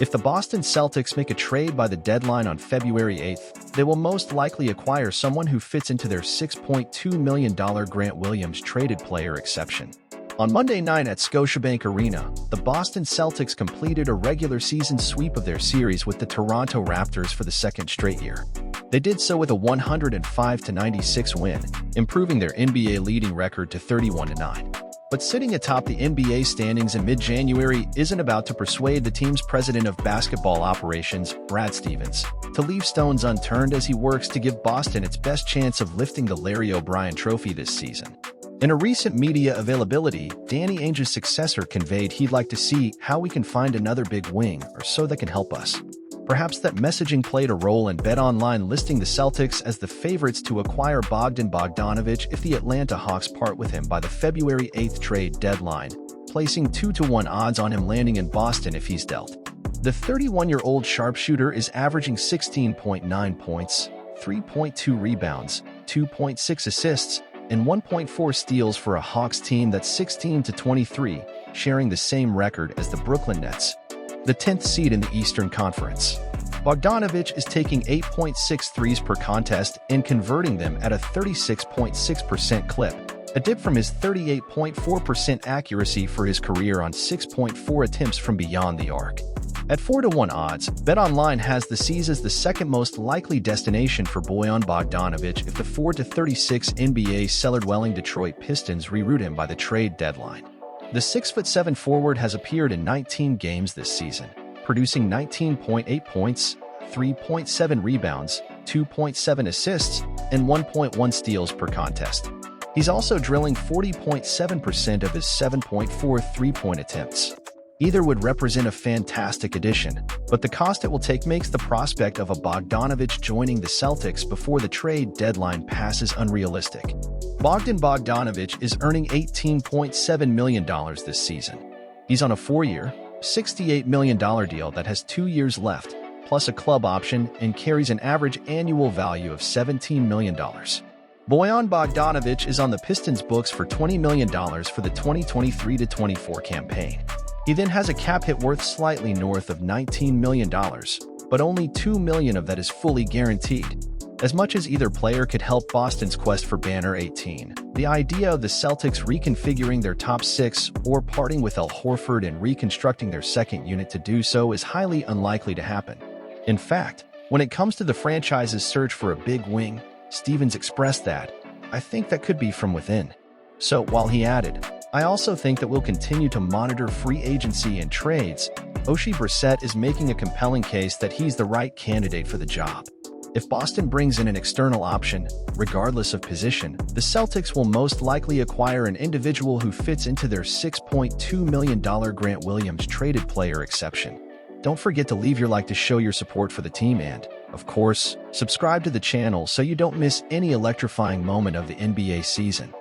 If the Boston Celtics make a trade by the deadline on February 8th, they will most likely acquire someone who fits into their $6.2 million Grant Williams traded player exception. On Monday night at Scotiabank Arena, the Boston Celtics completed a regular season sweep of their series with the Toronto Raptors for the second straight year. They did so with a 105-96 win, improving their NBA leading record to 31-9. But sitting atop the NBA standings in mid-January isn't about to persuade the team's president of basketball operations, Brad Stevens, to leave stones unturned as he works to give Boston its best chance of lifting the Larry O'Brien Trophy this season. In a recent media availability, Danny Ainge's successor conveyed he'd like to see how we can find another big wing or so that can help us. Perhaps that messaging played a role in BetOnline listing the Celtics as the favorites to acquire Bogdan Bogdanović if the Atlanta Hawks part with him by the February 8th trade deadline, placing 2-to-1 odds on him landing in Boston if he's dealt. The 31-year-old sharpshooter is averaging 16.9 points, 3.2 rebounds, 2.6 assists, and 1.4 steals for a Hawks team that's 16-23, sharing the same record as the Brooklyn Nets, the 10th seed in the Eastern Conference. Bogdanović is taking 8.6 threes per contest and converting them at a 36.6% clip, a dip from his 38.4% accuracy for his career on 6.4 attempts from beyond the arc. At 4-to-1 odds, BetOnline has the C's as the second most likely destination for Bojan Bogdanović if the 4-36 NBA cellar-dwelling Detroit Pistons reroute him by the trade deadline. The 6'7" forward has appeared in 19 games this season, producing 19.8 points, 3.7 rebounds, 2.7 assists, and 1.1 steals per contest. He's also drilling 40.7% of his 7.4 three-point attempts. Either would represent a fantastic addition, but the cost it will take makes the prospect of a Bogdanović joining the Celtics before the trade deadline passes unrealistic. Bogdan Bogdanović is earning $18.7 million this season. He's on a 4-year, $68 million deal that has 2 years left, plus a club option, and carries an average annual value of $17 million. Bojan Bogdanović is on the Pistons' books for $20 million for the 2023-24 campaign. He then has a cap hit worth slightly north of $19 million, but only $2 million of that is fully guaranteed. As much as either player could help Boston's quest for Banner 18, the idea of the Celtics reconfiguring their top six or parting with Al Horford and reconstructing their second unit to do so is highly unlikely to happen. In fact, when it comes to the franchise's search for a big wing, Stevens expressed that, "I think that could be from within." So, while he added, "I also think that we'll continue to monitor free agency and trades," Oshae Brissett is making a compelling case that he's the right candidate for the job. If Boston brings in an external option, regardless of position, the Celtics will most likely acquire an individual who fits into their $6.2 million Grant Williams traded player exception. Don't forget to leave your like to show your support for the team and, of course, subscribe to the channel so you don't miss any electrifying moment of the NBA season.